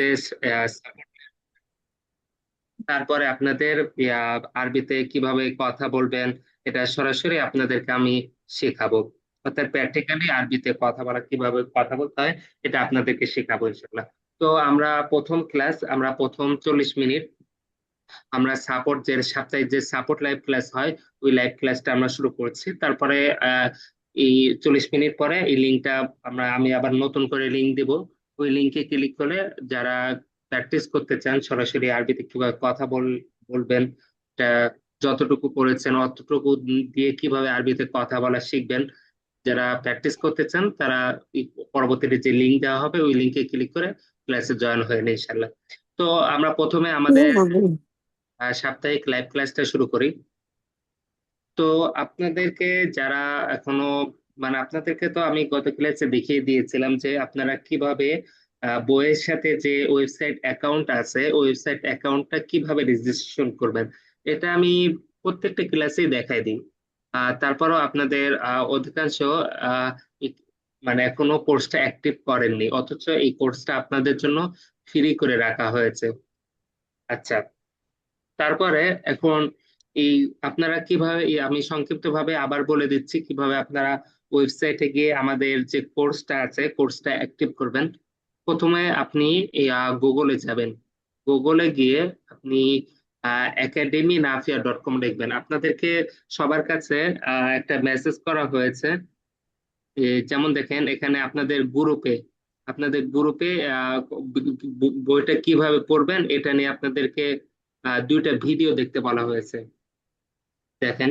দেশ তারপরে আপনাদের আরবিতে কিভাবে কথা বলবেন এটা সরাসরি আপনাদেরকে আমি শেখাবো। অর্থাৎ প্র্যাকটিক্যালি আরবিতে কথা বলা, কিভাবে কথা বলতে হয় এটা আপনাদেরকে শেখাবো ইনশাল্লাহ। তো আমরা প্রথম ক্লাস, আমরা প্রথম 40 মিনিট আমরা সাপোর্ট, যে সাপ্তাহিক যে সাপোর্ট লাইভ ক্লাস হয় ওই লাইভ ক্লাসটা আমরা শুরু করছি। তারপরে এই 40 মিনিট পরে এই লিঙ্কটা আমি আবার নতুন করে লিঙ্ক দিব। ওই লিঙ্কে ক্লিক করে যারা প্র্যাকটিস করতে চান সরাসরি আরবিতে কিভাবে কথা বলবেন, এটা যতটুকু পড়েছেন অতটুকু দিয়ে কিভাবে আরবিতে কথা বলা শিখবেন, যারা প্র্যাকটিস করতে চান তারা এই পরবর্তীতে যে লিঙ্ক দেওয়া হবে ওই লিঙ্কে ক্লিক করে ক্লাসে জয়েন হয়ে নিন ইনশাল্লাহ। তো আমরা প্রথমে আমাদের সাপ্তাহিক লাইভ ক্লাসটা শুরু করি। তো আপনাদেরকে যারা এখনো, মানে আপনাদেরকে তো আমি গত ক্লাসে দেখিয়ে দিয়েছিলাম যে আপনারা কিভাবে বইয়ের সাথে যে ওয়েবসাইট অ্যাকাউন্ট আছে ওয়েবসাইট অ্যাকাউন্টটা কিভাবে রেজিস্ট্রেশন করবেন, এটা আমি প্রত্যেকটা ক্লাসেই দেখাই দিই। তারপরও আপনাদের অধিকাংশ আহ, ই- মানে এখনো কোর্সটা অ্যাক্টিভ করেননি, অথচ এই কোর্সটা আপনাদের জন্য ফ্রি করে রাখা হয়েছে। আচ্ছা, তারপরে এখন এই আপনারা কিভাবে, আমি সংক্ষিপ্ত ভাবে আবার বলে দিচ্ছি কিভাবে আপনারা ওয়েবসাইটে গিয়ে আমাদের যে কোর্সটা আছে কোর্সটা অ্যাক্টিভ করবেন। প্রথমে আপনি গুগলে যাবেন। গুগলে গিয়ে আপনি academyNafia.com লিখবেন। আপনাদেরকে সবার কাছে একটা মেসেজ করা হয়েছে। যেমন দেখেন এখানে আপনাদের গ্রুপে বইটা কিভাবে পড়বেন এটা নিয়ে আপনাদেরকে দুইটা ভিডিও দেখতে বলা হয়েছে। দেখেন,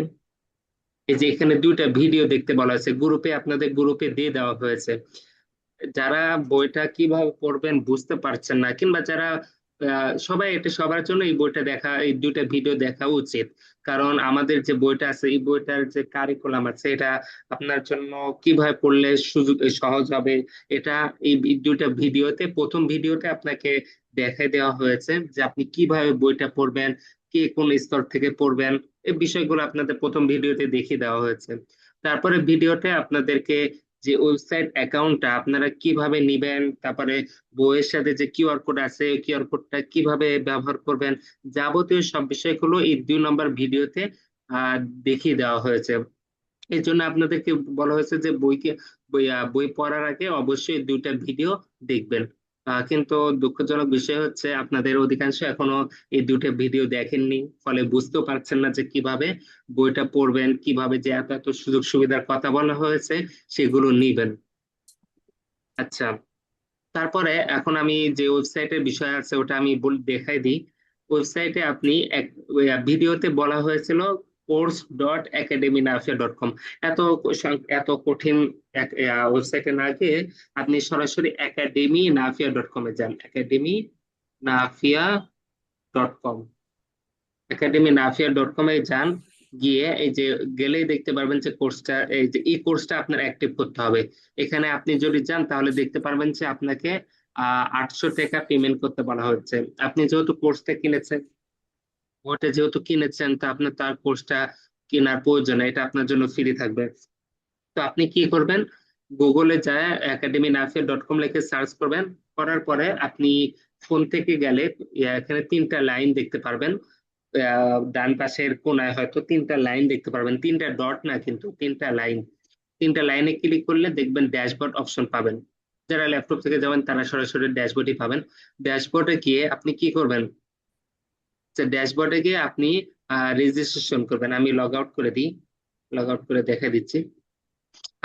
এই যে এখানে দুইটা ভিডিও দেখতে বলা হয়েছে, আপনাদের গ্রুপে দিয়ে দেওয়া হয়েছে। যারা বইটা কিভাবে পড়বেন বুঝতে পারছেন না, কিংবা যারা সবাই, এটা সবার জন্য এই বইটা দেখা, এই দুইটা ভিডিও দেখা উচিত। কারণ আমাদের যে বইটা আছে এই বইটার যে কারিকুলাম আছে এটা আপনার জন্য কিভাবে পড়লে সহজ হবে, এটা এই দুইটা ভিডিওতে, প্রথম ভিডিওতে আপনাকে দেখাই দেওয়া হয়েছে যে আপনি কিভাবে বইটা পড়বেন, কে কোন স্তর থেকে পড়বেন, এই বিষয়গুলো আপনাদের প্রথম ভিডিওতে দেখিয়ে দেওয়া হয়েছে। তারপরে ভিডিওতে আপনাদেরকে যে ওয়েবসাইট অ্যাকাউন্টটা আপনারা কিভাবে নিবেন, তারপরে বইয়ের সাথে যে কিউআর কোড আছে কিউআর কোডটা কিভাবে ব্যবহার করবেন, যাবতীয় সব বিষয়গুলো এই 2 নম্বর ভিডিওতে আহ দেখিয়ে দেওয়া হয়েছে। এই জন্য আপনাদেরকে বলা হয়েছে যে বই পড়ার আগে অবশ্যই দুইটা ভিডিও দেখবেন। কিন্তু দুঃখজনক বিষয় হচ্ছে আপনাদের অধিকাংশ এখনো এই দুটো ভিডিও দেখেননি, ফলে বুঝতেও পারছেন না যে কিভাবে বইটা পড়বেন, কিভাবে যে এত এত সুযোগ সুবিধার কথা বলা হয়েছে সেগুলো নিবেন। আচ্ছা, তারপরে এখন আমি যে ওয়েবসাইটের বিষয় আছে ওটা আমি দেখাই দিই। ওয়েবসাইটে আপনি ভিডিওতে বলা হয়েছিল course.academyNafia.com। এত কঠিন ওয়েবসাইটে না গিয়ে আপনি সরাসরি academyNafia.com এ যান। academyNafia.com, academyNafia.com এ যান। গিয়ে এই যে গেলেই দেখতে পারবেন যে কোর্সটা, এই যে এই কোর্সটা আপনার অ্যাক্টিভ করতে হবে। এখানে আপনি যদি যান তাহলে দেখতে পারবেন যে আপনাকে 800 টাকা পেমেন্ট করতে বলা হচ্ছে। আপনি যেহেতু কোর্সটা কিনেছেন, ওটা যেহেতু কিনেছেন তা আপনার তার কোর্সটা কেনার প্রয়োজন নেই, এটা আপনার জন্য ফ্রি থাকবে। তো আপনি কি করবেন, গুগলে যায় academyNafia.com লিখে সার্চ করবেন। করার পরে আপনি ফোন থেকে গেলে এখানে 3টা লাইন দেখতে পারবেন। ডান পাশের কোনায় হয়তো 3টা লাইন দেখতে পারবেন, 3টা ডট না কিন্তু 3টা লাইন। 3টা লাইনে ক্লিক করলে দেখবেন ড্যাশবোর্ড অপশন পাবেন। যারা ল্যাপটপ থেকে যাবেন তারা সরাসরি ড্যাশবোর্ডই পাবেন। ড্যাশবোর্ডে গিয়ে আপনি কি করবেন, যে ড্যাশবোর্ডে গিয়ে আপনি রেজিস্ট্রেশন করবেন। আমি লগ আউট করে দিই, লগ আউট করে দেখা দিচ্ছি।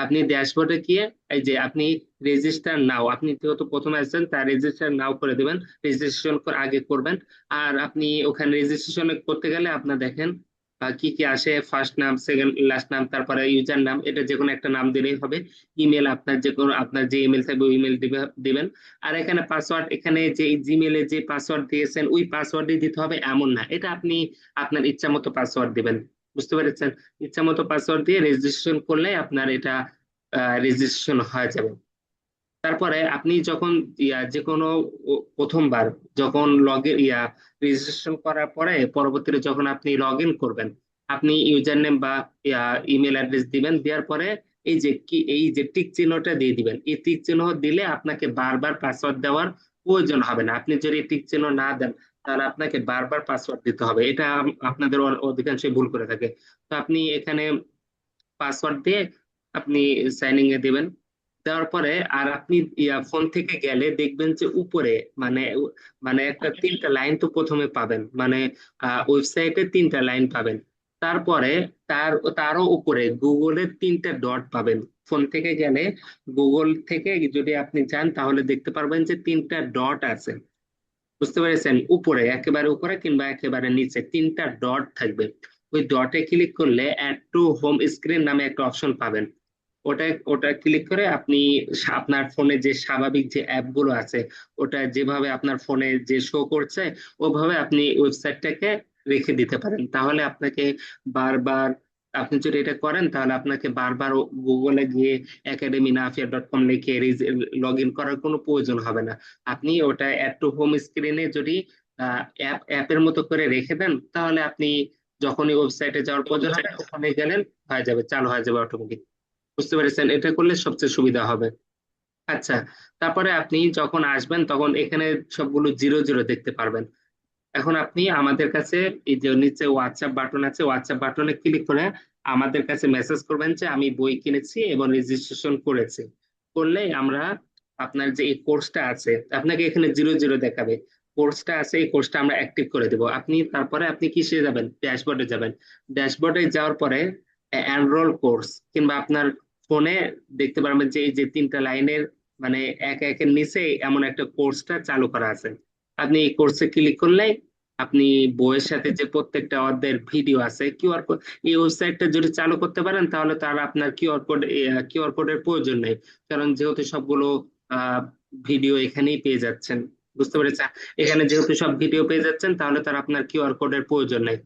আপনি ড্যাশবোর্ডে গিয়ে এই যে আপনি রেজিস্টার নাও, আপনি যেহেতু প্রথমে আসছেন তার রেজিস্টার নাও করে দিবেন, রেজিস্ট্রেশন আগে করবেন। আর আপনি ওখানে রেজিস্ট্রেশন করতে গেলে আপনার দেখেন কি কি আসে, ফার্স্ট নাম, সেকেন্ড লাস্ট নাম, তারপরে ইউজার নাম, এটা যে কোনো একটা নাম দিলেই হবে। ইমেল, আপনার যে ইমেল থাকবে ওই ইমেল দিবেন। আর এখানে পাসওয়ার্ড, এখানে যে জিমেলে যে পাসওয়ার্ড দিয়েছেন ওই পাসওয়ার্ডই দিতে হবে এমন না, এটা আপনি আপনার ইচ্ছা মতো পাসওয়ার্ড দিবেন। বুঝতে পেরেছেন? ইচ্ছা মতো পাসওয়ার্ড দিয়ে রেজিস্ট্রেশন করলে আপনার এটা রেজিস্ট্রেশন হয়ে যাবে। তারপরে আপনি যখন যে কোনো প্রথমবার যখন রেজিস্ট্রেশন করার পরে পরবর্তীতে যখন আপনি লগ ইন করবেন, আপনি ইউজার নেম বা ইমেল অ্যাড্রেস দিবেন। দেওয়ার পরে এই যে টিক চিহ্নটা দিয়ে দিবেন। এই টিক চিহ্ন দিলে আপনাকে বারবার পাসওয়ার্ড দেওয়ার প্রয়োজন হবে না। আপনি যদি টিক চিহ্ন না দেন তাহলে আপনাকে বারবার পাসওয়ার্ড দিতে হবে। এটা আপনাদের অধিকাংশই ভুল করে থাকে। তো আপনি এখানে পাসওয়ার্ড দিয়ে আপনি সাইনিং এ দিবেন। দেওয়ার পরে আর আপনি ফোন থেকে গেলে দেখবেন যে উপরে মানে মানে একটা তিনটা লাইন তো প্রথমে পাবেন, মানে ওয়েবসাইটে তিনটা লাইন পাবেন। তারপরে তার তারও উপরে গুগলের তিনটা ডট পাবেন। ফোন থেকে গেলে গুগল থেকে যদি আপনি যান তাহলে দেখতে পারবেন যে তিনটা ডট আছে। বুঝতে পেরেছেন? উপরে, একেবারে উপরে কিংবা একেবারে নিচে তিনটা ডট থাকবে। ওই ডটে ক্লিক করলে অ্যাড টু হোম স্ক্রিন নামে একটা অপশন পাবেন। ওটা ওটা ক্লিক করে আপনি আপনার ফোনে যে স্বাভাবিক যে অ্যাপ গুলো আছে, ওটা যেভাবে আপনার ফোনে যে শো করছে ওভাবে আপনি ওয়েবসাইটটাকে রেখে দিতে পারেন। তাহলে আপনাকে বারবার, আপনি যদি এটা করেন তাহলে আপনাকে বারবার গুগলে গিয়ে academynaafia.com লিখে লগ ইন করার কোনো প্রয়োজন হবে না। আপনি ওটা অ্যাড টু হোম স্ক্রিনে যদি অ্যাপের মতো করে রেখে দেন তাহলে আপনি যখনই ওয়েবসাইটে যাওয়ার প্রয়োজন হবে ওখানে গেলেন, হয়ে যাবে, চালু হয়ে যাবে অটোমেটিক। বুঝতে পেরেছেন? এটা করলে সবচেয়ে সুবিধা হবে। আচ্ছা, তারপরে আপনি যখন আসবেন তখন এখানে সবগুলো জিরো জিরো দেখতে পারবেন। এখন আপনি আমাদের কাছে এই যে নিচে হোয়াটসঅ্যাপ বাটন আছে, হোয়াটসঅ্যাপ বাটনে ক্লিক করে আমাদের কাছে মেসেজ করবেন যে আমি বই কিনেছি এবং রেজিস্ট্রেশন করেছি। করলে আমরা আপনার যে এই কোর্সটা আছে, আপনাকে এখানে জিরো জিরো দেখাবে। কোর্সটা আছে, এই কোর্সটা আমরা অ্যাক্টিভ করে দেবো। আপনি তারপরে আপনি কিসে যাবেন? ড্যাশবোর্ডে যাবেন। ড্যাশবোর্ডে যাওয়ার পরে এনরোল কোর্স কিংবা আপনার ফোনে দেখতে পারবেন যে এই যে তিনটা লাইনের মানে এক একের নিচে এমন একটা কোর্সটা চালু করা আছে। আপনি এই কোর্সে ক্লিক করলে আপনি বইয়ের সাথে যে প্রত্যেকটা অধ্যায়ের ভিডিও আছে, কিউআর কোড, এই ওয়েবসাইটটা যদি চালু করতে পারেন তাহলে তার আপনার কিউআর কোডের প্রয়োজন নেই। কারণ যেহেতু সবগুলো ভিডিও এখানেই পেয়ে যাচ্ছেন। বুঝতে পেরেছেন? এখানে যেহেতু সব ভিডিও পেয়ে যাচ্ছেন তাহলে তার আপনার কিউআর কোডের প্রয়োজন নেই।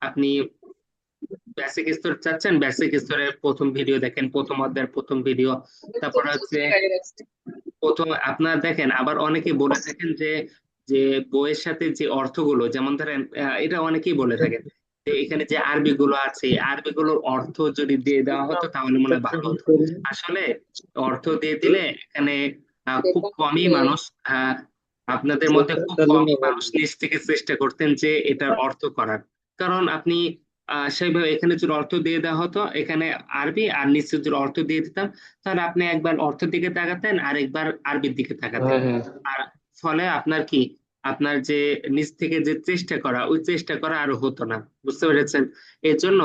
আপনি বেসিক স্তর চাচ্ছেন, বেসিক স্তরের প্রথম ভিডিও দেখেন, প্রথম অধ্যায়ের প্রথম ভিডিও। তারপর হচ্ছে প্রথম আপনার দেখেন, আবার অনেকে বলে থাকেন যে যে বইয়ের সাথে যে অর্থগুলো, যেমন ধরেন এটা অনেকেই বলে থাকেন যে এখানে যে আরবি গুলো আছে এই আরবি গুলোর অর্থ যদি দিয়ে দেওয়া হতো তাহলে মনে হয় ভালো হতো। আসলে অর্থ দিয়ে দিলে এখানে খুব কমই মানুষ, আহ, আপনাদের মধ্যে খুব কমই মানুষ নিজ থেকে চেষ্টা করতেন যে এটার অর্থ করার। কারণ আপনি সেইভাবে এখানে যদি অর্থ দিয়ে দেওয়া হতো, এখানে আরবি আর নিচে যদি অর্থ দিয়ে দিতাম তাহলে আপনি একবার অর্থের দিকে তাকাতেন আর একবার আরবির দিকে তাকাতেন। হ্যাঁ, হ্যাঁ। আর ফলে আপনার কি, আপনার যে নিজ থেকে যে চেষ্টা করা ওই চেষ্টা করা আরো হতো না। বুঝতে পেরেছেন? এর জন্য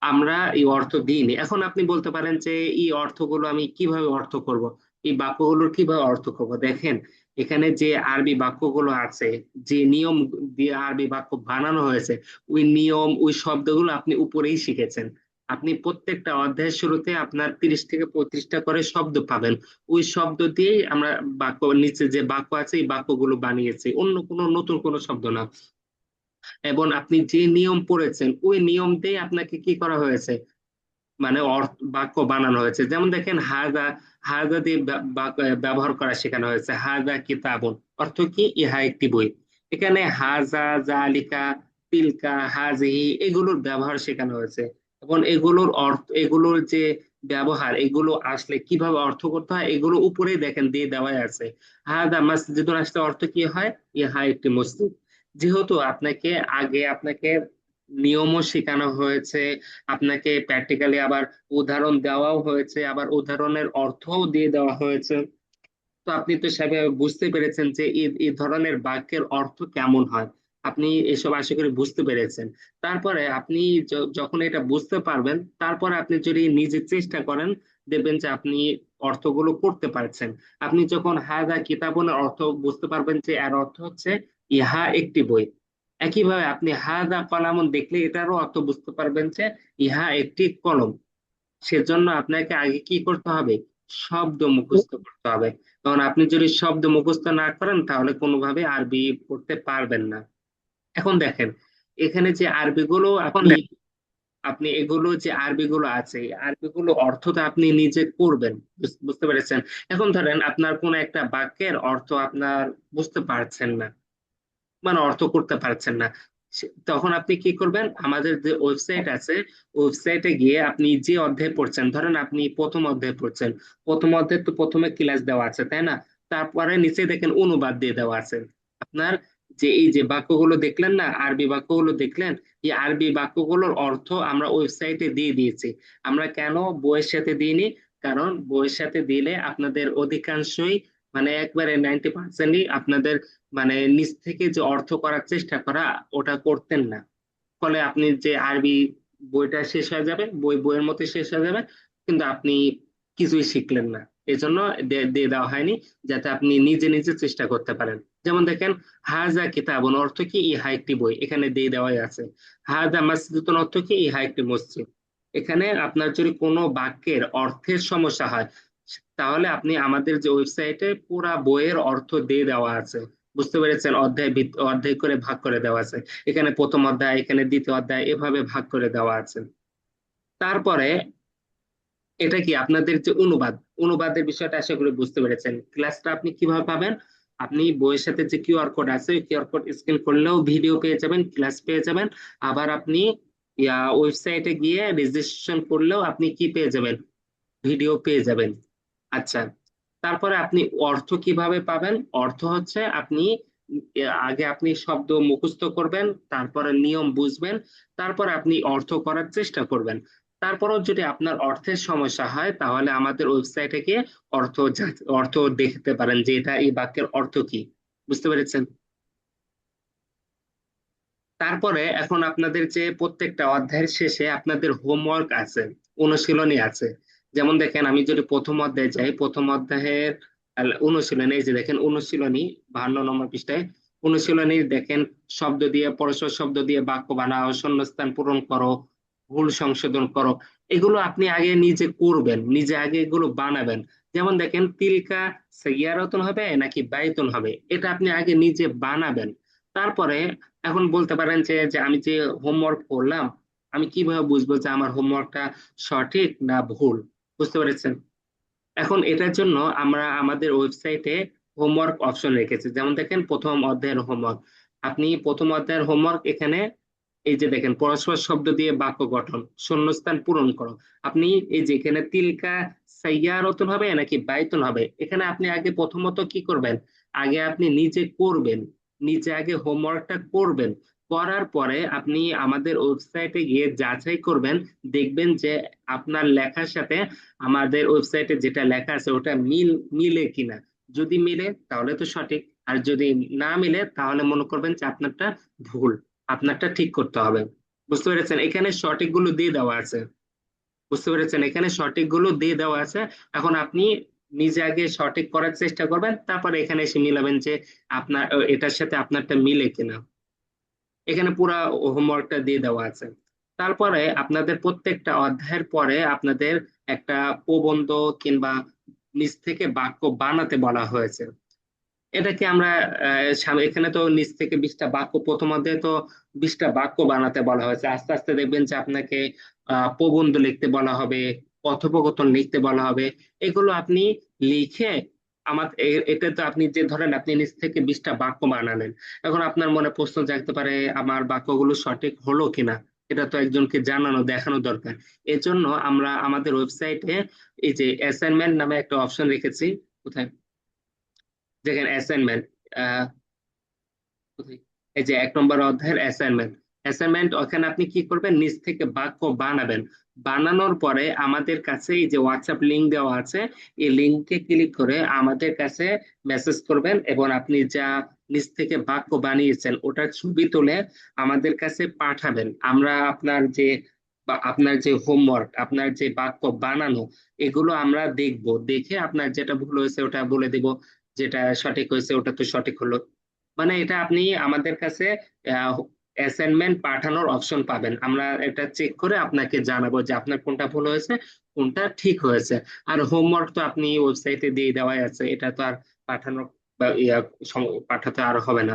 আমরা এই অর্থ দিইনি। এখন আপনি বলতে পারেন যে এই অর্থগুলো আমি কিভাবে অর্থ করব, এই বাক্যগুলোর কিভাবে অর্থ করব? দেখেন, এখানে যে আরবি বাক্যগুলো আছে, যে নিয়ম দিয়ে আরবি বাক্য বানানো হয়েছে, ওই নিয়ম ওই শব্দগুলো আপনি উপরেই শিখেছেন। আপনি প্রত্যেকটা অধ্যায়ের শুরুতে আপনার 30 থেকে 35টা করে শব্দ পাবেন। ওই শব্দ দিয়েই আমরা বাক্য, নিচে যে বাক্য আছে এই বাক্যগুলো বানিয়েছি, অন্য কোনো নতুন কোনো শব্দ না। এবং আপনি যে নিয়ম পড়েছেন ওই নিয়ম দিয়ে আপনাকে কি করা হয়েছে, মানে বাক্য বানানো হয়েছে। যেমন দেখেন হাজা, হাজা দিয়ে ব্যবহার করা শেখানো হয়েছে। হাজা কিতাবুন, অর্থ কি? ইহা একটি বই। এখানে হাজা, জালিকা, তিলকা, হাজিহি এগুলোর ব্যবহার শেখানো হয়েছে। এবং এগুলোর অর্থ, এগুলোর যে ব্যবহার, এগুলো আসলে কিভাবে অর্থ করতে হয় এগুলো উপরেই দেখেন দিয়ে দেওয়াই আছে। হাজা মাসজিদুন আসলে অর্থ কি হয়? ইহা একটি মসজিদ। যেহেতু আপনাকে আগে আপনাকে নিয়মও শেখানো হয়েছে, আপনাকে প্র্যাকটিক্যালি আবার উদাহরণ দেওয়াও হয়েছে, আবার উদাহরণের অর্থও দিয়ে দেওয়া হয়েছে। তো আপনি তো সেভাবে বুঝতে পেরেছেন যে এই এই ধরনের বাক্যের অর্থ কেমন হয়। আপনি এসব আশা করি বুঝতে পেরেছেন। তারপরে আপনি যখন এটা বুঝতে পারবেন তারপরে আপনি যদি নিজে চেষ্টা করেন দেখবেন যে আপনি অর্থগুলো করতে পারছেন। আপনি যখন হাদা কিতাবনের অর্থ বুঝতে পারবেন যে এর অর্থ হচ্ছে ইহা একটি বই। একইভাবে আপনি হাদা কলামন দেখলে এটারও অর্থ বুঝতে পারবেন যে ইহা একটি কলম। সেজন্য আপনাকে আগে কি করতে হবে? শব্দ মুখস্থ করতে হবে। কারণ আপনি যদি শব্দ মুখস্থ না করেন তাহলে কোনোভাবে আরবি পড়তে পারবেন না। এখন দেখেন, এখানে যে আরবিগুলো আপনি আপনি এগুলো যে আরবিগুলো আছে এই আরবিগুলো অর্থ তো আপনি নিজে করবেন। বুঝতে পেরেছেন? এখন ধরেন আপনার কোন একটা বাক্যের অর্থ আপনার বুঝতে পারছেন না, মানে অর্থ করতে পারছেন না, তখন আপনি কি করবেন? আমাদের যে ওয়েবসাইট আছে ওয়েবসাইটে গিয়ে আপনি যে অধ্যায় পড়ছেন, ধরেন আপনি প্রথম অধ্যায় পড়ছেন, প্রথম অধ্যায় তো প্রথমে ক্লাস দেওয়া আছে তাই না? তারপরে নিচে দেখেন অনুবাদ দিয়ে দেওয়া আছে। আপনার যে এই যে বাক্যগুলো দেখলেন না, আরবি বাক্যগুলো দেখলেন, এই আরবি বাক্যগুলোর অর্থ আমরা ওয়েবসাইটে দিয়ে দিয়েছি। আমরা কেন বইয়ের সাথে দিইনি? কারণ বইয়ের সাথে দিলে আপনাদের অধিকাংশই, মানে একবারে 90%ই আপনাদের মানে নিজ থেকে যে অর্থ করার চেষ্টা করা, ওটা করতেন না। ফলে আপনি যে আরবি বইটা শেষ হয়ে যাবে, বইয়ের মতো শেষ হয়ে যাবে, কিন্তু আপনি কিছুই শিখলেন না। এজন্য দিয়ে দেওয়া হয়নি, যাতে আপনি নিজে নিজে চেষ্টা করতে পারেন। যেমন দেখেন, হাজা কিতাবুন অর্থ কি? ইহা একটি বই, এখানে দিয়ে দেওয়াই আছে। হাজা মাসজিদুন অর্থ কি? ইহা একটি মসজিদ। এখানে আপনার যদি কোনো বাক্যের অর্থের সমস্যা হয়, তাহলে আপনি আমাদের যে ওয়েবসাইটে পুরা বইয়ের অর্থ দিয়ে দেওয়া আছে। বুঝতে পেরেছেন? অধ্যায় করে ভাগ করে দেওয়া আছে। এখানে প্রথম অধ্যায়, এখানে দ্বিতীয় অধ্যায়, এভাবে ভাগ করে দেওয়া আছে। তারপরে এটা কি আপনাদের যে অনুবাদের বিষয়টা আশা করি বুঝতে পেরেছেন। ক্লাসটা আপনি কিভাবে পাবেন? আপনি বইয়ের সাথে যে কিউআর কোড আছে, কিউআর কোড স্ক্যান করলেও ভিডিও পেয়ে যাবেন, ক্লাস পেয়ে যাবেন। আবার আপনি ওয়েবসাইটে গিয়ে রেজিস্ট্রেশন করলেও আপনি কি পেয়ে যাবেন? ভিডিও পেয়ে যাবেন। আচ্ছা, তারপরে আপনি অর্থ কিভাবে পাবেন? অর্থ হচ্ছে আপনি আগে আপনি শব্দ মুখস্থ করবেন, তারপরে নিয়ম বুঝবেন, তারপর আপনি অর্থ করার চেষ্টা করবেন। তারপরেও যদি আপনার অর্থের সমস্যা হয়, তাহলে আমাদের ওয়েবসাইটে গিয়ে অর্থ দেখতে পারেন যে এটা এই বাক্যের অর্থ কি। বুঝতে পেরেছেন? তারপরে এখন আপনাদের যে প্রত্যেকটা অধ্যায়ের শেষে আপনাদের হোমওয়ার্ক আছে, অনুশীলনী আছে। যেমন দেখেন, আমি যদি প্রথম অধ্যায়ে যাই, প্রথম অধ্যায়ের অনুশীলনী, এই যে দেখেন অনুশীলনী 52 নম্বর পৃষ্ঠায়। অনুশীলনী দেখেন, শব্দ দিয়ে, পরস্পর শব্দ দিয়ে বাক্য বানাও, শূন্যস্থান পূরণ করো, ভুল সংশোধন করো। এগুলো আপনি আগে নিজে করবেন, নিজে আগে এগুলো বানাবেন। যেমন দেখেন, তিলকা সাইয়ারাতুন হবে নাকি বাইতুন হবে, এটা আপনি আগে নিজে বানাবেন। তারপরে এখন বলতে পারেন যে যে আমি যে হোমওয়ার্ক করলাম, আমি কিভাবে বুঝবো যে আমার হোমওয়ার্কটা সঠিক না ভুল? বুঝতে পেরেছেন? এখন এটার জন্য আমরা আমাদের ওয়েবসাইটে হোমওয়ার্ক অপশন রেখেছি। যেমন দেখেন, প্রথম অধ্যায়ের হোমওয়ার্ক, আপনি প্রথম অধ্যায়ের হোমওয়ার্ক এখানে এই যে দেখেন, পরস্পর শব্দ দিয়ে বাক্য গঠন, শূন্যস্থান পূরণ করো। আপনি এই যে এখানে তিলকা সাইয়ারতুন হবে নাকি বাইতুন হবে, এখানে আপনি আগে প্রথমত কি করবেন? আগে আপনি নিজে করবেন, নিজে আগে হোমওয়ার্কটা করবেন। করার পরে আপনি আমাদের ওয়েবসাইটে গিয়ে যাচাই করবেন, দেখবেন যে আপনার লেখার সাথে আমাদের ওয়েবসাইটে যেটা লেখা আছে ওটা মিলে কিনা। যদি মিলে তাহলে তো সঠিক, আর যদি না মিলে তাহলে মনে করবেন যে আপনারটা ভুল, আপনারটা ঠিক করতে হবে। বুঝতে পেরেছেন? এখানে সঠিক গুলো দিয়ে দেওয়া আছে। বুঝতে পেরেছেন? এখানে সঠিক গুলো দিয়ে দেওয়া আছে। এখন আপনি নিজে আগে সঠিক করার চেষ্টা করবেন, তারপরে এখানে এসে মিলাবেন যে আপনার এটার সাথে আপনারটা মিলে কিনা। এখানে পুরা হোমওয়ার্কটা দিয়ে দেওয়া আছে। তারপরে আপনাদের প্রত্যেকটা অধ্যায়ের পরে আপনাদের একটা প্রবন্ধ কিংবা নিজ থেকে বাক্য বানাতে বলা হয়েছে। এটাকে আমরা এখানে তো নিচ থেকে 20টা বাক্য, প্রথম অধ্যায়ে তো 20টা বাক্য বানাতে বলা হয়েছে। আস্তে আস্তে দেখবেন যে আপনাকে প্রবন্ধ লিখতে বলা হবে, কথোপকথন লিখতে বলা হবে। এগুলো আপনি লিখে এটা তো আপনি যে ধরেন আপনি নিচ থেকে 20টা বাক্য বানালেন, এখন আপনার মনে প্রশ্ন জাগতে পারে, আমার বাক্যগুলো সঠিক হলো কিনা। এটা তো একজনকে জানানো, দেখানো দরকার। এজন্য আমরা আমাদের ওয়েবসাইটে এই যে অ্যাসাইনমেন্ট নামে একটা অপশন রেখেছি। কোথায়? দেখেন অ্যাসাইনমেন্ট, এই যে 1 নম্বর অধ্যায়ের অ্যাসাইনমেন্ট। অ্যাসাইনমেন্ট, ওখানে আপনি কি করবেন? নিজ থেকে বাক্য বানাবেন। বানানোর পরে আমাদের কাছে এই যে হোয়াটসঅ্যাপ লিংক দেওয়া আছে, এই লিংকে ক্লিক করে আমাদের কাছে মেসেজ করবেন, এবং আপনি যা নিজ থেকে বাক্য বানিয়েছেন ওটার ছবি তুলে আমাদের কাছে পাঠাবেন। আমরা আপনার যে আপনার যে হোমওয়ার্ক, আপনার যে বাক্য বানানো, এগুলো আমরা দেখব, দেখে আপনার যেটা ভুল হয়েছে ওটা বলে দিব, যেটা সঠিক হয়েছে ওটা তো সঠিক হলো। মানে এটা আপনি আমাদের কাছে অ্যাসাইনমেন্ট পাঠানোর অপশন পাবেন। আমরা এটা চেক করে আপনাকে জানাবো যে আপনার কোনটা ভুল হয়েছে, কোনটা ঠিক হয়েছে। আর হোমওয়ার্ক তো আপনি ওয়েবসাইটে দিয়ে দেওয়াই আছে, এটা তো আর পাঠানো বা পাঠাতে আর হবে না।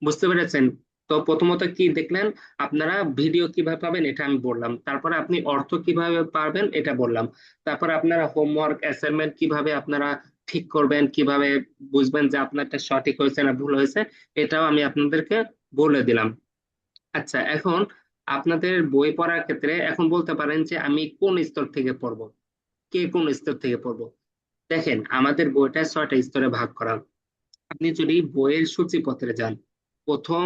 বুঝতে পেরেছেন? তো প্রথমত কি দেখলেন, আপনারা ভিডিও কিভাবে পাবেন এটা আমি বললাম, তারপরে আপনি অর্থ কিভাবে পাবেন এটা বললাম। তারপরে আপনারা হোমওয়ার্ক অ্যাসাইনমেন্ট কিভাবে আপনারা ঠিক করবেন, কিভাবে বুঝবেন যে আপনারটা সঠিক হয়েছে না ভুল হয়েছে, এটাও আমি আপনাদেরকে বলে দিলাম। আচ্ছা, এখন আপনাদের বই পড়ার ক্ষেত্রে এখন বলতে পারেন যে আমি কোন স্তর থেকে পড়বো, কে কোন স্তর থেকে পড়বো। দেখেন আমাদের বইটা 6টা স্তরে ভাগ করা। আপনি যদি বইয়ের সূচিপত্রে যান, প্রথম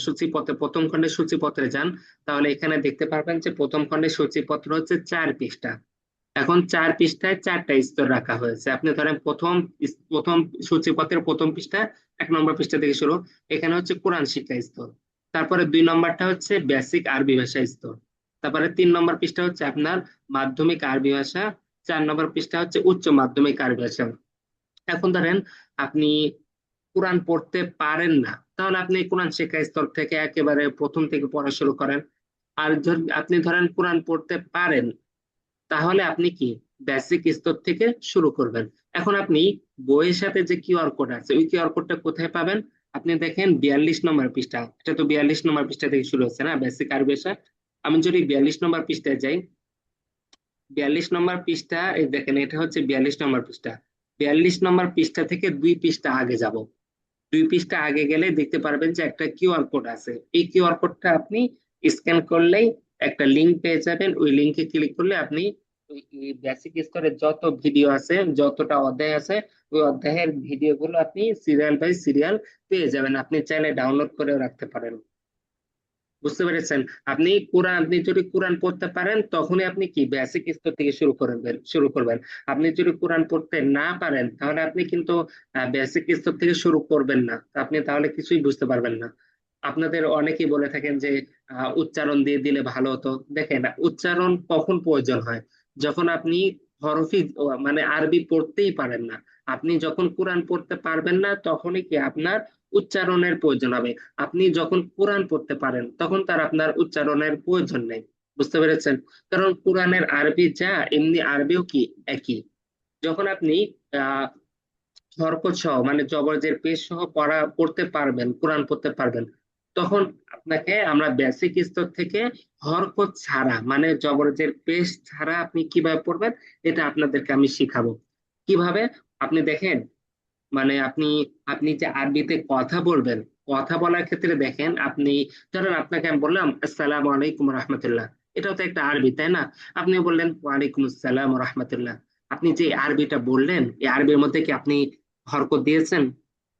সূচিপত্রে প্রথম খণ্ডের সূচিপত্রে যান, তাহলে এখানে দেখতে পারবেন যে প্রথম খণ্ডের সূচিপত্র হচ্ছে 4 পৃষ্ঠা। এখন 4 পৃষ্ঠায় 4টা স্তর রাখা হয়েছে। আপনি ধরেন প্রথম সূচিপত্রের প্রথম পৃষ্ঠা, 1 নম্বর পৃষ্ঠা থেকে শুরু। এখানে হচ্ছে কোরআন শিক্ষা স্তর। তারপরে 2 নম্বরটা হচ্ছে বেসিক আরবি ভাষা স্তর। তারপরে 3 নম্বর পৃষ্ঠা হচ্ছে আপনার মাধ্যমিক আরবি ভাষা। 4 নম্বর পৃষ্ঠা হচ্ছে উচ্চ মাধ্যমিক আরবি ভাষা। এখন ধরেন আপনি কোরআন পড়তে পারেন না, তাহলে আপনি কোরআন শেখা স্তর থেকে একেবারে প্রথম থেকে পড়া শুরু করেন। আর আপনি ধরেন কোরআন পড়তে পারেন, তাহলে আপনি কি বেসিক স্তর থেকে শুরু করবেন। এখন আপনি বইয়ের সাথে যে কিউআর কোড আছে, ওই কিউআর কোডটা কোথায় পাবেন? আপনি দেখেন 42 নম্বর পৃষ্ঠা, এটা তো 42 নম্বর পৃষ্ঠা থেকে শুরু হচ্ছে না বেসিক আরবি ভাষা। আমি যদি 42 নম্বর পৃষ্ঠায় যাই, 42 নম্বর পৃষ্ঠা, এই দেখেন এটা হচ্ছে 42 নম্বর পৃষ্ঠা। 42 নম্বর পৃষ্ঠা থেকে 2 পৃষ্ঠা আগে যাব। 2 পৃষ্ঠা আগে গেলে দেখতে পারবেন যে একটা কিউআর কোড আছে। এই কিউআর কোডটা আপনি স্ক্যান করলেই একটা লিংক পেয়ে যাবেন। ওই লিংকে ক্লিক করলে আপনি ওই বেসিক স্তরের যত ভিডিও আছে, যতটা অধ্যায় আছে, ওই অধ্যায়ের ভিডিও গুলো আপনি সিরিয়াল বাই সিরিয়াল পেয়ে যাবেন। আপনি চাইলে ডাউনলোড করেও রাখতে পারেন। বুঝতে পেরেছেন? আপনি যদি কোরআন পড়তে পারেন, তখনই আপনি কি বেসিক স্তর থেকে শুরু করবেন। আপনি যদি কোরআন পড়তে না পারেন, তাহলে আপনি কিন্তু বেসিক স্তর থেকে শুরু করবেন না। আপনি তাহলে কিছুই বুঝতে পারবেন না। আপনাদের অনেকেই বলে থাকেন যে উচ্চারণ দিয়ে দিলে ভালো হতো। দেখেন উচ্চারণ কখন প্রয়োজন হয়? যখন আপনি মানে আরবি পড়তেই পারেন না। আপনি যখন কোরআন পড়তে পারবেন না, তখনই কি আপনার উচ্চারণের প্রয়োজন হবে। আপনি যখন কোরআন পড়তে পারেন, তখন তার আপনার উচ্চারণের প্রয়োজন নেই। বুঝতে পেরেছেন? কারণ কোরআনের আরবি যা, এমনি আরবিও কি একই। যখন আপনি আহ হরকত সহ মানে জবরজের পেশ সহ পড়তে পারবেন, কোরআন পড়তে পারবেন, তখন আপনাকে আমরা বেসিক স্তর থেকে হরকত ছাড়া মানে জবরজের পেশ ছাড়া আপনি কিভাবে পড়বেন, এটা আপনাদেরকে আমি শিখাবো। কিভাবে? আপনি দেখেন, মানে আপনি আপনি যে আরবিতে কথা বলবেন, কথা বলার ক্ষেত্রে দেখেন আপনি, ধরেন আপনাকে আমি বললাম আসসালামু আলাইকুম রহমতুল্লাহ, এটাও তো একটা আরবি, তাই না? আপনি বললেন ওয়ালাইকুম আসসালাম রহমতুল্লাহ। আপনি যে আরবিটা বললেন, এই আরবির মধ্যে কি আপনি হরকত দিয়েছেন?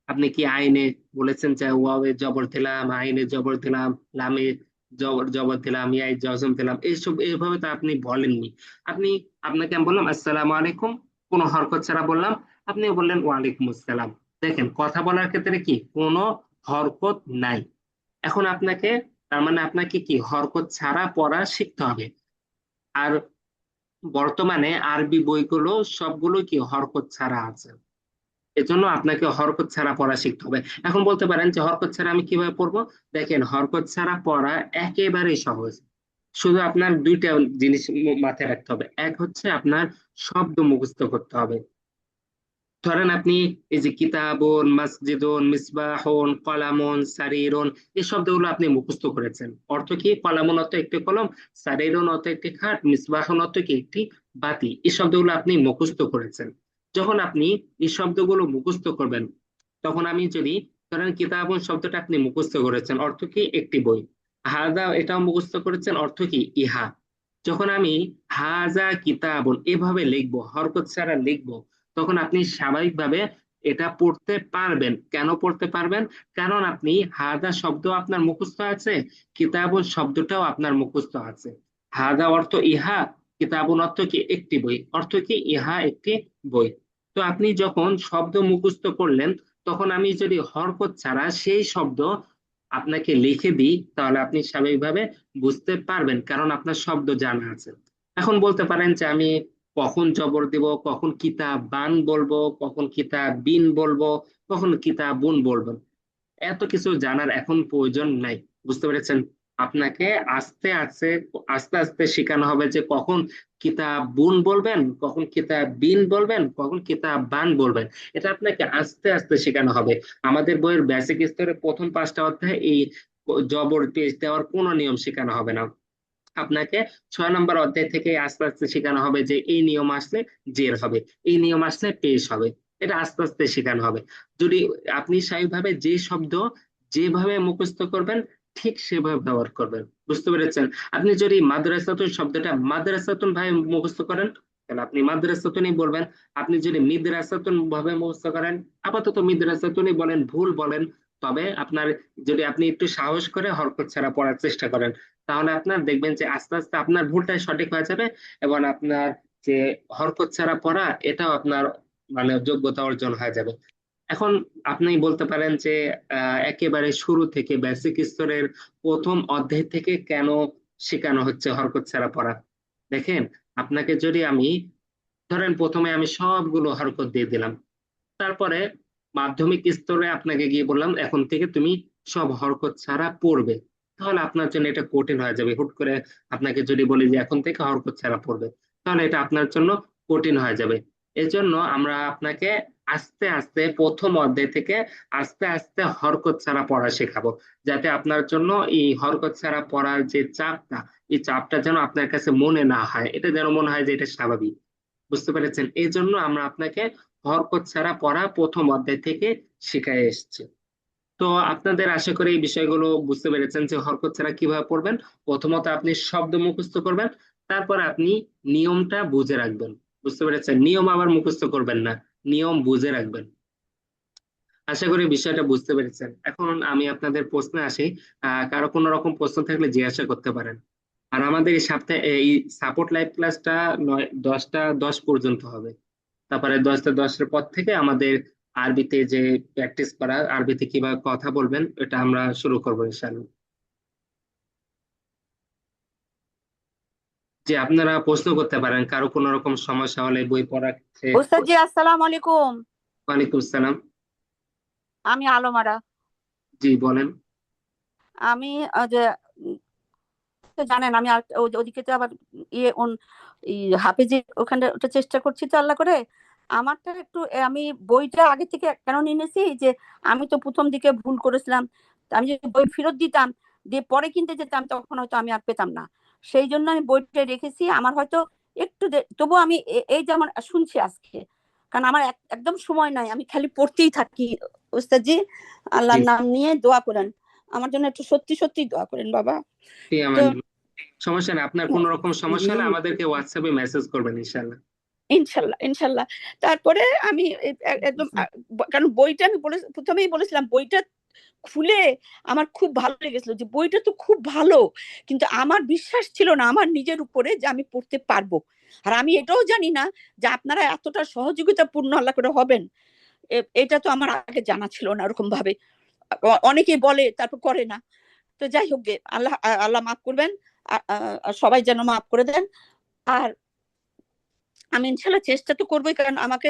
আপনি কি আইনে বলেছেন যে ওয়াওয়ে জবর দিলাম, আইনে জবর দিলাম, লামে জবর জবর দিলাম, ইয়াই জজম দিলাম, এইসব এইভাবে তো আপনি বলেননি। আপনি আপনাকে আমি বললাম আসসালামু আলাইকুম, কোনো হরকত ছাড়া বললাম, আপনি বললেন ওয়ালাইকুম আসসালাম। দেখেন কথা বলার ক্ষেত্রে কি কোনো হরকত নাই। এখন আপনাকে, তার মানে আপনাকে কি হরকত ছাড়া পড়া শিখতে হবে। আর বর্তমানে আরবি বইগুলো সবগুলো কি হরকত ছাড়া আছে। এজন্য আপনাকে হরকত ছাড়া পড়া শিখতে হবে। এখন বলতে পারেন যে হরকত ছাড়া আমি কিভাবে পড়বো? দেখেন হরকত ছাড়া পড়া একেবারেই সহজ। শুধু আপনার 2টা জিনিস মাথায় রাখতে হবে। এক হচ্ছে আপনার শব্দ মুখস্থ করতে হবে। ধরেন আপনি এই যে কিতাবুন, মাসজিদুন, মিসবাহুন, কলামুন, সারিরুন, এই শব্দগুলো আপনি মুখস্থ করেছেন। অর্থ কি? কলামুন অর্থ একটি কলম, সারিরুন অর্থ একটি খাট, মিসবাহুন অর্থ কি একটি বাতি। এই শব্দগুলো আপনি মুখস্থ করেছেন। যখন আপনি এই শব্দগুলো মুখস্থ করবেন, তখন আমি যদি, ধরেন কিতাবুন শব্দটা আপনি মুখস্থ করেছেন, অর্থ কি? একটি বই। হাজা এটাও মুখস্থ করেছেন, অর্থ কি? ইহা। যখন আমি হাজা কিতাবুন এভাবে লিখবো, হরকত ছাড়া লিখবো, তখন আপনি স্বাভাবিকভাবে এটা পড়তে পারবেন। কেন পড়তে পারবেন? কারণ আপনি হাদা শব্দ আপনার মুখস্থ আছে, কিতাবুন শব্দটাও আপনার মুখস্থ আছে। হাদা অর্থ ইহা, কিতাবুন অর্থ কি? একটি বই, অর্থ কি? ইহা একটি বই। তো আপনি যখন শব্দ মুখস্থ করলেন, তখন আমি যদি হরকত ছাড়া সেই শব্দ আপনাকে লিখে দিই, তাহলে আপনি স্বাভাবিকভাবে বুঝতে পারবেন, কারণ আপনার শব্দ জানা আছে। এখন বলতে পারেন যে আমি কখন জবর দিব, কখন কিতাব বান বলবো, কখন কিতাব বিন বলবো, কখন কিতাব বুন বলবো, এত কিছু জানার এখন প্রয়োজন নাই। বুঝতে পেরেছেন? আপনাকে আস্তে আস্তে আস্তে আস্তে শেখানো হবে যে কখন কিতাব বুন বলবেন, কখন কিতাব বিন বলবেন, কখন কিতাব বান বলবেন। এটা আপনাকে আস্তে আস্তে শেখানো হবে। আমাদের বইয়ের বেসিক স্তরে প্রথম 5টা অধ্যায় এই জবর পেশ দেওয়ার কোনো নিয়ম শেখানো হবে না। আপনাকে 6 নম্বর অধ্যায় থেকে আস্তে আস্তে শেখানো হবে যে এই নিয়ম আসলে জের হবে, এই নিয়ম আসলে পেশ হবে। এটা আস্তে আস্তে শেখানো হবে। যদি আপনি স্বাভাবিকভাবে যে শব্দ যেভাবে মুখস্থ করবেন, ঠিক সেভাবে ব্যবহার করবেন। বুঝতে পেরেছেন? আপনি যদি মাদ্রাসাতুন শব্দটা মাদ্রাসাতুন ভাবে মুখস্থ করেন, তাহলে আপনি মাদ্রাসাতুনই বলবেন। আপনি যদি মিদরাসাতুন ভাবে মুখস্থ করেন, আপাতত মিদরাসাতুনই বলেন, ভুল বলেন, তবে আপনার যদি আপনি একটু সাহস করে হরকত ছাড়া পড়ার চেষ্টা করেন, তাহলে আপনার দেখবেন যে আস্তে আস্তে আপনার ভুলটাই সঠিক হয়ে যাবে, এবং আপনার যে হরকত ছাড়া পড়া এটাও আপনার মানে যোগ্যতা অর্জন হয়ে যাবে। এখন আপনি বলতে পারেন যে একেবারে শুরু থেকে বেসিক স্তরের প্রথম অধ্যায় থেকে কেন শেখানো হচ্ছে হরকত ছাড়া পড়া? দেখেন, আপনাকে যদি আমি ধরেন প্রথমে আমি সবগুলো হরকত দিয়ে দিলাম, তারপরে মাধ্যমিক স্তরে আপনাকে গিয়ে বললাম এখন থেকে তুমি সব হরকত ছাড়া পড়বে, তাহলে আপনার জন্য এটা কঠিন হয়ে যাবে। হুট করে আপনাকে যদি বলি যে এখন থেকে হরকত ছাড়া পড়বে, তাহলে এটা আপনার জন্য কঠিন হয়ে যাবে। এজন্য আমরা আপনাকে আস্তে আস্তে প্রথম অধ্যায় থেকে আস্তে আস্তে হরকত ছাড়া পড়া শেখাবো, যাতে আপনার জন্য এই হরকত ছাড়া পড়ার যে চাপটা, এই চাপটা যেন আপনার কাছে মনে না হয়, এটা যেন মনে হয় যে এটা স্বাভাবিক। বুঝতে পেরেছেন? এই জন্য আমরা আপনাকে হরকত ছাড়া পড়া প্রথম অধ্যায় থেকে শিখাই এসেছি। তো আপনাদের আশা করি এই বিষয়গুলো বুঝতে পেরেছেন যে হরকত ছাড়া কিভাবে পড়বেন। প্রথমত আপনি শব্দ মুখস্থ করবেন, তারপর আপনি নিয়মটা বুঝে রাখবেন। বুঝতে পেরেছেন? নিয়ম আবার মুখস্থ করবেন না, নিয়ম বুঝে রাখবেন। আশা করি বিষয়টা বুঝতে পেরেছেন। এখন আমি আপনাদের প্রশ্নে আসি। কারো কোনো রকম প্রশ্ন থাকলে জিজ্ঞাসা করতে পারেন। আর আমাদের এই সপ্তাহে এই সাপোর্ট লাইভ ক্লাসটা 10টা 10 পর্যন্ত হবে। তারপরে 10টা 10-এর পর থেকে আমাদের আরবিতে যে প্র্যাকটিস করা, আরবিতে কিভাবে কথা বলবেন, এটা আমরা শুরু করবো ইনশাআল্লাহ। যে আপনারা প্রশ্ন করতে পারেন, কারো কোনো রকম সমস্যা হলে বই পড়াচ্ছে। ওস্তাদ জি, আসসালামু আলাইকুম। ওয়ালাইকুম আসসালাম। আমি আলমারা। জি বলেন। আমি যে তো জানেন আমি ওদিকে তো আবার ইয়ে হাফেজি ওখানে ওটা চেষ্টা করছি তো আল্লাহ করে। আমারটা একটু আমি বইটা আগে থেকে কেন নিয়ে নিয়েছি যে আমি তো প্রথম দিকে ভুল করেছিলাম। তা আমি যদি বই ফেরত দিতাম, দিয়ে পরে কিনতে যেতাম, তখন হয়তো আমি আর পেতাম না। সেই জন্য আমি বইটা রেখেছি। আমার হয়তো একটু তবুও আমি এই যেমন শুনছি আজকে, কারণ আমার একদম সময় নাই, আমি খালি পড়তেই থাকি। ওস্তাদ জি, জি আল্লাহর নাম নিয়ে দোয়া করেন আমার জন্য, একটু সত্যি সত্যি দোয়া করেন বাবা। জি, তো আমার সমস্যা নেই। আপনার কোনো রকম সমস্যা হলে আমাদেরকে হোয়াটসঅ্যাপে মেসেজ করবেন ইনশাআল্লাহ। ইনশাল্লাহ ইনশাল্লাহ। তারপরে আমি একদম কারণ বইটা আমি প্রথমেই বলেছিলাম বইটা খুলে আমার খুব ভালো লেগেছিল যে বইটা তো খুব ভালো, কিন্তু আমার বিশ্বাস ছিল না আমার নিজের উপরে যে আমি পড়তে পারবো। আর আমি এটাও জানি না যে আপনারা এতটা সহযোগিতাপূর্ণ আল্লাহ করে হবেন। এটা তো আমার আগে জানা ছিল না ওরকম ভাবে। অনেকেই বলে তারপর করে না। তো যাই হোক গে, আল্লাহ আল্লাহ মাফ করবেন। সবাই যেন মাফ করে দেন। আর আমি ইনশাল্লাহ চেষ্টা তো করবোই, কারণ আমাকে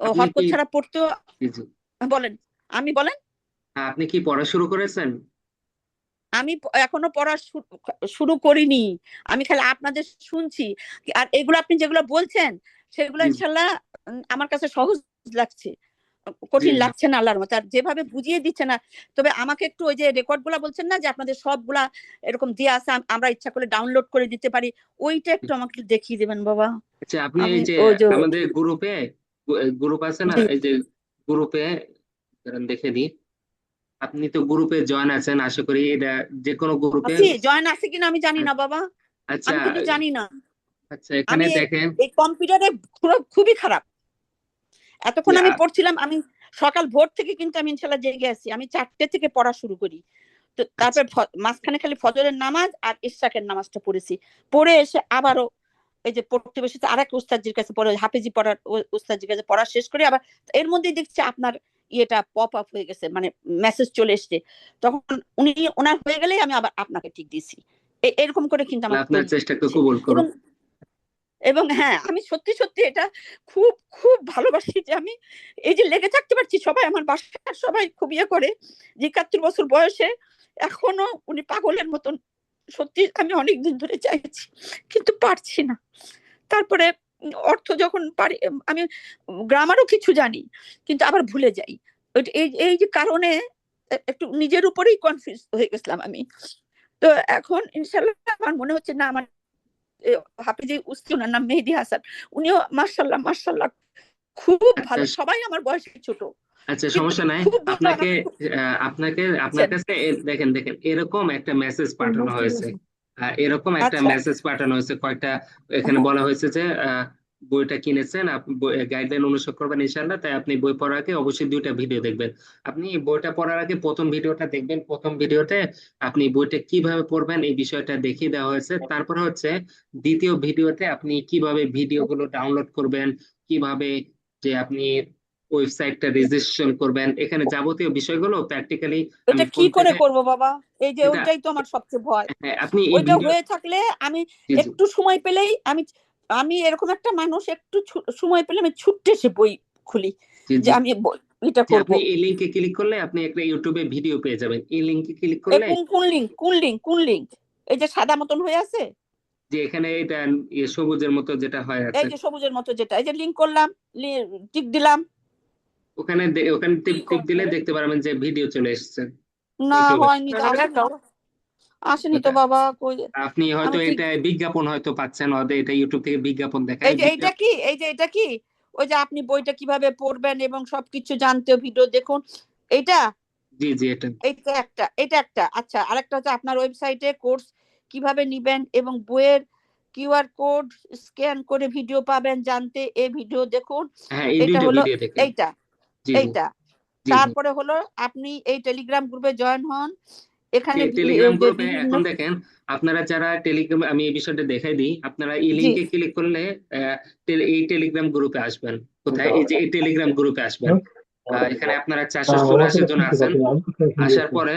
আপনি কি হরকত ছাড়া পড়তেও জি জি, বলেন। আমি বলেন, আপনি কি পড়া শুরু করেছেন? আমি এখনো পড়া শুরু করিনি। আমি খালি আপনাদের শুনছি। আর এগুলো আপনি যেগুলো বলছেন সেগুলো জি ইনশাল্লাহ আমার কাছে সহজ লাগছে, জি কঠিন জি, লাগছে না আল্লাহর মতো। আর যেভাবে বুঝিয়ে দিচ্ছে না, তবে আমাকে একটু ওই যে রেকর্ড গুলা বলছেন না যে আপনাদের সবগুলা এরকম দিয়ে আছে, আমরা ইচ্ছা করে ডাউনলোড করে দিতে পারি, ওইটা জি। একটু আমাকে একটু দেখিয়ে দিবেন বাবা। আচ্ছা, আপনি আমি এই যে ওই যে আমাদের গ্রুপে, গ্রুপ আছে না, জি এই যে গ্রুপে, দাঁড়ান দেখে দিই। আপনি তো গ্রুপে জয়েন আছেন আশা করি, এটা যে কোনো গ্রুপে। আছি, জয়েন আছে কিনা আমি জানি না বাবা। আচ্ছা আমি কিন্তু জানি না। আচ্ছা, এখানে আমি দেখেন এই কম্পিউটারে খুবই খারাপ। যে এতক্ষণ আমি পড়ছিলাম, আমি সকাল ভোর থেকে কিন্তু আমি ইনশাল্লাহ জেগে আছি। আমি 4টে থেকে পড়া শুরু করি। তো আচ্ছা তারপর মাঝখানে খালি ফজরের নামাজ আর ইশরাকের নামাজটা পড়েছি। পড়ে এসে আবারও এই যে পড়তে বসেছে আরেক উস্তাদজির কাছে, পড়ে হাফেজি পড়ার উস্তাদজির কাছে পড়া শেষ করে আবার এর মধ্যেই দেখছি আপনার ইয়েটা পপ আপ হয়ে গেছে, মানে মেসেজ চলে এসছে। তখন উনি ওনার হয়ে গেলেই আমি আবার আপনাকে ঠিক দিছি। এরকম করে কিন্তু আমার আপনার চলছে। চেষ্টাকে কবুল এবং করুন। এবং হ্যাঁ, আমি সত্যি সত্যি এটা খুব খুব ভালোবাসি যে আমি এই যে লেগে থাকতে পারছি। সবাই আমার বাসার সবাই খুব ইয়ে করে যে 71 বছর বয়সে এখনো উনি পাগলের মতন। সত্যি আমি অনেকদিন ধরে চাইছি কিন্তু পারছি না। তারপরে অর্থ যখন পারি, আমি গ্রামারও কিছু জানি কিন্তু আবার ভুলে যাই। এই এই যে কারণে একটু নিজের উপরেই কনফিউজ হয়ে গেছিলাম আমি। তো এখন ইনশাল্লাহ আমার মনে হচ্ছে না আমার হাফিজি উস্তি, ওনার নাম মেহেদী হাসান, উনিও মার্শাল্লাহ মার্শাল্লাহ খুব আচ্ছা ভালো। সবাই আমার বয়সে ছোট আচ্ছা, কিন্তু সমস্যা নাই। খুব ভালো আপনাকে আমাকে আপনার করছেন। কাছে দেখেন দেখেন এরকম একটা মেসেজ পাঠানো হয়েছে। এরকম একটা আচ্ছা, মেসেজ পাঠানো হয়েছে কয়েকটা। এখানে বলা হয়েছে যে বইটা কিনেছেন, আপনি গাইডলাইন অনুসরণ করবেন ইনশাল্লাহ। তাই আপনি বই পড়ার আগে অবশ্যই দুইটা ভিডিও দেখবেন। আপনি বইটা পড়ার আগে প্রথম ভিডিওটা দেখবেন। প্রথম ভিডিওতে আপনি বইটা কিভাবে পড়বেন এই বিষয়টা দেখিয়ে দেওয়া হয়েছে। তারপরে হচ্ছে দ্বিতীয় ভিডিওতে আপনি কিভাবে ভিডিওগুলো ডাউনলোড করবেন, কিভাবে যে আপনি ওয়েবসাইটটা রেজিস্ট্রেশন করবেন, এখানে যাবতীয় বিষয়গুলো প্র্যাকটিক্যালি আমি এটা কি ফোন করে থেকে করব বাবা? এই যে এটা ওইটাই তো আমার সবচেয়ে ভয়। হ্যাঁ, আপনি এই ওইটা ভিডিও হয়ে থাকলে আমি জি জি একটু সময় পেলেই আমি আমি এরকম একটা মানুষ, একটু সময় পেলে আমি ছুটতে সে বই খুলি জি যে জি আমি এটা যে করব। আপনি এই লিংকে ক্লিক করলে আপনি একটা ইউটিউবে ভিডিও পেয়ে যাবেন। এই লিংকে ক্লিক এ করলে কোন কোন লিঙ্ক, কোন লিঙ্ক, কোন লিঙ্ক? এই যে সাদা মতন হয়ে আছে, যে এখানে এটা সবুজের মতো যেটা হয় আছে, এই যে সবুজের মতো যেটা, এই যে লিঙ্ক করলাম, টিক দিলাম। ওখানে ওখানে টিপ টিপ দিলে দেখতে পারবেন যে ভিডিও চলে এসেছে না ইউটিউবে। হয়নি তো, আসেনি তো, আসেনি তো ওটা বাবা, কই? আপনি হয়তো আমি ঠিক, এটা বিজ্ঞাপন হয়তো পাচ্ছেন, হয়তো এটা ইউটিউব থেকে বিজ্ঞাপন দেখায় এই যে এইটা বিজ্ঞাপন। কি, এই যে এটা কি, ওই যে আপনি বইটা কিভাবে পড়বেন এবং সবকিছু জানতে ভিডিও দেখুন, এইটা, জি জি এটা এইটা একটা, এটা একটা। আচ্ছা, আরেকটা হচ্ছে আপনার ওয়েবসাইটে কোর্স কিভাবে নিবেন এবং বইয়ের কিউআর কোড স্ক্যান করে ভিডিও পাবেন জানতে, এই ভিডিও দেখুন। হ্যাঁ, এই এটা দুইটা হলো ভিডিও দেখেন। এইটা, জি জি এইটা। জি জি তারপরে হলো আপনি এই টেলিগ্রাম গ্রুপে জয়েন হন, এখানে টেলিগ্রাম যে গ্রুপে বিভিন্ন, এখন দেখেন, আপনারা যারা টেলিগ্রাম, আমি এই বিষয়টা দেখাই দিই, আপনারা এই জি লিংকে ক্লিক করলে এই টেলিগ্রাম গ্রুপে আসবেন। কোথায়? এই যে এই টেলিগ্রাম গ্রুপে আসবেন। এখানে আপনারা 484 জন আছেন। আসার পরে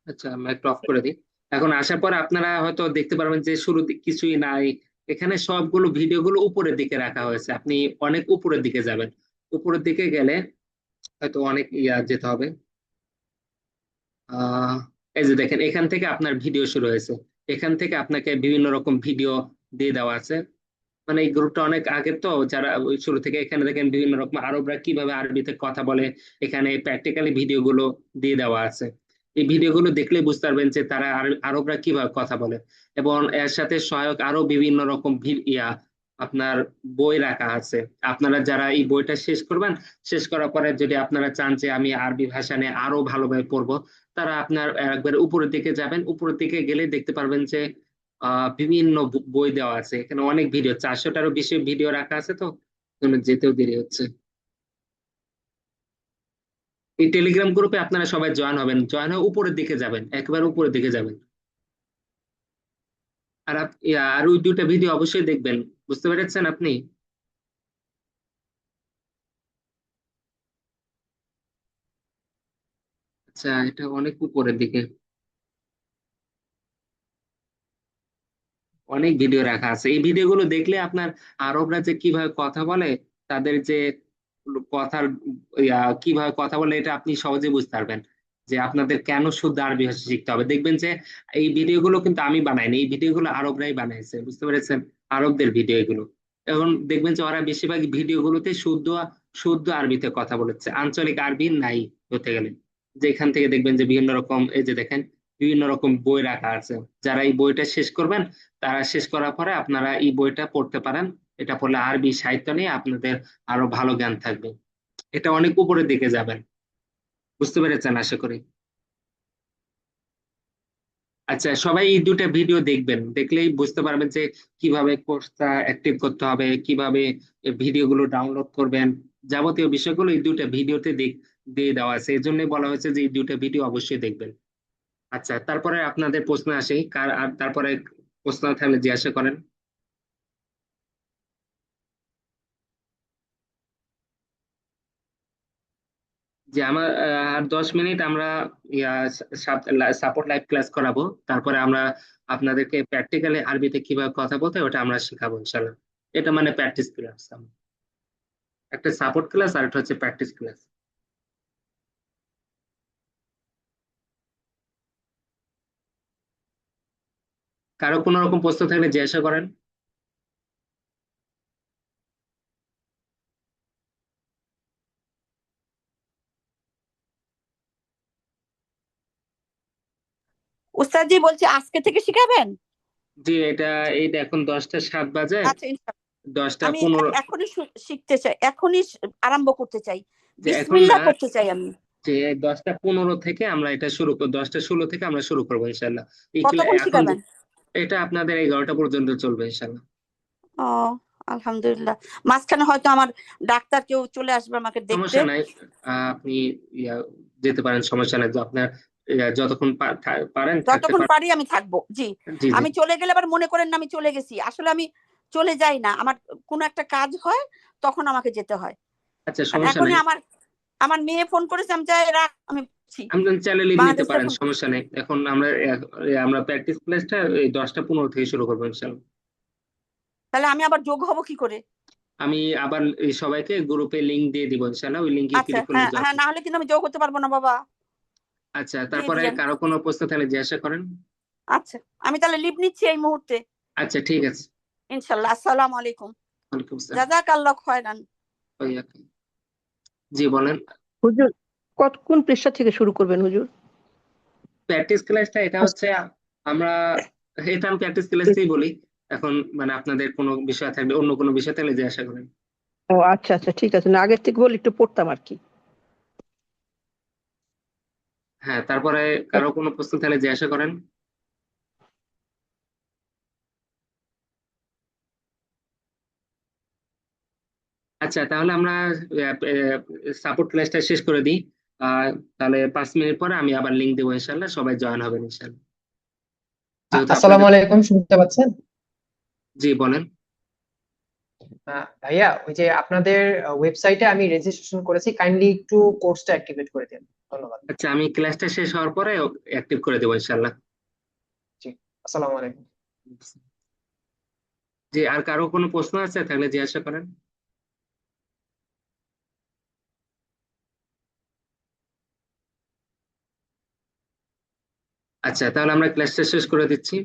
আচ্ছা আমি একটু অফ করে দিই। এখন আসার পরে আপনারা হয়তো দেখতে পারবেন যে শুরুতে কিছুই নাই, এখানে সবগুলো ভিডিওগুলো উপরের দিকে রাখা হয়েছে। আপনি অনেক উপরের দিকে যাবেন। উপরের দিকে গেলে হয়তো অনেক যেতে হবে। আহ এই যে দেখেন, এখান থেকে আপনার ভিডিও শুরু হয়েছে। এখান থেকে আপনাকে বিভিন্ন রকম ভিডিও দিয়ে দেওয়া আছে। মানে এই গ্রুপটা অনেক আগের তো, যারা ওই শুরু থেকে, এখানে দেখেন বিভিন্ন রকম আরবরা কিভাবে আরবিতে কথা বলে, এখানে প্র্যাকটিক্যালি ভিডিওগুলো দিয়ে দেওয়া আছে। এই ভিডিওগুলো দেখলে বুঝতে পারবেন যে তারা আরবরা কিভাবে কথা বলে। এবং এর সাথে সহায়ক আরো বিভিন্ন রকম আপনার বই রাখা আছে। আপনারা যারা এই বইটা শেষ করবেন, শেষ করার পরে যদি আপনারা চান যে আমি আরবি ভাষা নিয়ে আরো ভালোভাবে পড়বো, তারা আপনার একবার উপরের দিকে যাবেন। উপরের দিকে গেলে দেখতে পারবেন যে বিভিন্ন বই দেওয়া আছে। এখানে অনেক ভিডিও, 400টারও বেশি ভিডিও রাখা আছে। তো এজন্য যেতেও দেরি হচ্ছে। এই টেলিগ্রাম গ্রুপে আপনারা সবাই জয়েন হবেন, জয়েন হয়ে উপরের দিকে যাবেন, একবার উপরের দিকে যাবেন। আর আর ওই দুইটা ভিডিও অবশ্যই দেখবেন। বুঝতে পেরেছেন আপনি? আচ্ছা, এটা অনেক উপরের দিকে, অনেক ভিডিও রাখা আছে। এই ভিডিওগুলো দেখলে আপনার আরবরা যে কিভাবে কথা বলে, তাদের যে কথার কিভাবে কথা বলে, এটা আপনি সহজে বুঝতে পারবেন যে আপনাদের কেন শুদ্ধ আরবি ভাষা শিখতে হবে। দেখবেন যে এই ভিডিওগুলো কিন্তু আমি বানাইনি, এই ভিডিওগুলো আরবরাই বানাইছে। বুঝতে পেরেছেন? আরবদের ভিডিও এগুলো। এখন দেখবেন যে ওরা বেশিরভাগ ভিডিওগুলোতে শুদ্ধ শুদ্ধ আরবিতে কথা বলেছে, আঞ্চলিক আরবি নাই বলতে গেলে। যেখান থেকে দেখবেন যে বিভিন্ন রকম, এই যে দেখেন, বিভিন্ন রকম বই রাখা আছে। যারা এই বইটা শেষ করবেন, তারা শেষ করার পরে আপনারা এই বইটা পড়তে পারেন। এটা পড়লে আরবি সাহিত্য নিয়ে আপনাদের আরো ভালো জ্ঞান থাকবে। এটা অনেক উপরের দিকে যাবেন। বুঝতে পেরেছেন আশা করি। আচ্ছা, সবাই এই দুটা ভিডিও দেখবেন, দেখলেই বুঝতে পারবেন যে কিভাবে কোর্সটা অ্যাক্টিভ করতে হবে, কিভাবে ভিডিওগুলো ডাউনলোড করবেন। যাবতীয় বিষয়গুলো এই দুটা ভিডিওতে দিয়ে দেওয়া আছে। এই জন্যই বলা হয়েছে যে এই দুটা ভিডিও অবশ্যই দেখবেন। আচ্ছা, তারপরে আপনাদের প্রশ্ন আসে, কার আর তারপরে প্রশ্ন থাকলে জিজ্ঞাসা করেন। যে আমার আর 10 মিনিট আমরা সাপোর্ট লাইভ ক্লাস করাবো। তারপরে আমরা আপনাদেরকে প্র্যাকটিক্যালি আরবিতে কিভাবে কথা বলতে হয় ওটা আমরা শেখাবো ইনশাল্লাহ। এটা মানে প্র্যাকটিস ক্লাস। একটা সাপোর্ট ক্লাস আর একটা হচ্ছে প্র্যাকটিস ক্লাস। কারো কোনো রকম প্রশ্ন থাকলে জিজ্ঞাসা করেন। উস্তাদ জি বলছি আজকে থেকে শিখাবেন? জি, এইটা এখন 10টা 7 বাজে। আচ্ছা, ইনশাআল্লাহ। দশটা আমি পনেরো এখনই শিখতে চাই, এখনই আরম্ভ করতে চাই, যে এখন বিসমিল্লাহ করতে চাই আমি। যে 10টা 15 থেকে আমরা এটা শুরু করবো, 10টা 16 থেকে আমরা শুরু করবো ইনশাল্লাহ। কতক্ষণ এখন শিখাবেন? এটা আপনাদের 11টা পর্যন্ত চলবে ইনশাল্লাহ। ও আলহামদুলিল্লাহ। মাঝখানে হয়তো আমার ডাক্তার কেউ চলে আসবে আমাকে দেখতে। সমস্যা নাই। আপনি ইয়া, যেতে পারেন, সমস্যা নাই। তো আপনার যতক্ষণ পারেন থাকতে যতক্ষণ পারেন। পারি আমি থাকবো, জি। জি জি। আমি চলে গেলে আবার মনে করেন না আমি চলে গেছি, আসলে আমি চলে যাই না, আমার কোনো একটা কাজ হয় তখন আমাকে যেতে হয়। আচ্ছা, আর সমস্যা নাই। এখনই আমার আমার মেয়ে ফোন করেছে, আমি যাই রাখ, আমি বলছি, আপনি চাইলে লিভ নিতে বাংলাদেশ থেকে পারেন, ফোন করেছে। সমস্যা নেই। এখন আমরা প্র্যাকটিস ক্লাসটা এই 10টা 15 থেকে শুরু করবো ইনশাল্লাহ। তাহলে আমি আবার যোগ হব কি করে? আমি আবার এই সবাইকে গ্রুপে লিংক দিয়ে দিব ইনশাল্লাহ, ওই লিংকে আচ্ছা, ক্লিক করলে হ্যাঁ জয়েন। হ্যাঁ, না হলে কিন্তু আমি যোগ হতে পারবো না বাবা, আচ্ছা, দিয়ে তারপরে দিয়েন। কারো কোনো প্রশ্ন থাকলে জিজ্ঞাসা করেন। আচ্ছা, আমি তাহলে লিভ নিচ্ছি এই মুহূর্তে। আচ্ছা, ঠিক আছে। ইনশাল্লাহ। আসসালামু আলাইকুম। ওয়ালাইকুম আসসালাম। জাযাকাল্লাহ খয়রান। জি বলেন। হুজুর, কোন পৃষ্ঠা থেকে শুরু করবেন হুজুর? প্র্যাকটিস ক্লাসটা এটা হচ্ছে আমরা এটা আমি প্র্যাকটিস ক্লাসটাই বলি। এখন মানে আপনাদের কোনো বিষয় থাকলে, অন্য কোনো বিষয় থাকলে জিজ্ঞাসা করেন। ও আচ্ছা আচ্ছা, ঠিক আছে, না আগের থেকে বলে একটু পড়তাম আর কি। হ্যাঁ, তারপরে কারো কোনো প্রশ্ন থাকলে জিজ্ঞাসা করেন। আচ্ছা, তাহলে আমরা সাপোর্ট ক্লাসটা শেষ করে দিই। তাহলে 5 মিনিট পরে আমি আবার লিংক দেবো ইনশাল্লাহ, সবাই জয়েন হবেন ইনশাল্লাহ, যেহেতু আসসালামু আপনাদের। আলাইকুম, শুনতে পাচ্ছেন? জি বলেন। ভাইয়া, ওই যে আপনাদের ওয়েবসাইটে আমি রেজিস্ট্রেশন করেছি, কাইন্ডলি একটু কোর্সটা অ্যাক্টিভেট করে দিন, ধন্যবাদ। আচ্ছা, আমি ক্লাসটা শেষ হওয়ার পরে অ্যাক্টিভ করে দেবো ইনশাল্লাহ। জি, আসসালামু আলাইকুম। জি, আর কারো কোনো প্রশ্ন আছে থাকলে জিজ্ঞাসা করেন। আচ্ছা, তাহলে আমরা ক্লাসটা শেষ করে দিচ্ছি।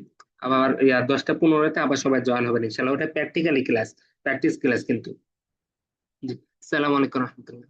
আবার 10টা 15-তে আবার সবাই জয়েন হবেন ইনশাল্লাহ, ওটা প্র্যাকটিক্যালি ক্লাস, প্র্যাকটিস ক্লাস কিন্তু। জি। আসসালামু আলাইকুম রহমতুল্লাহ।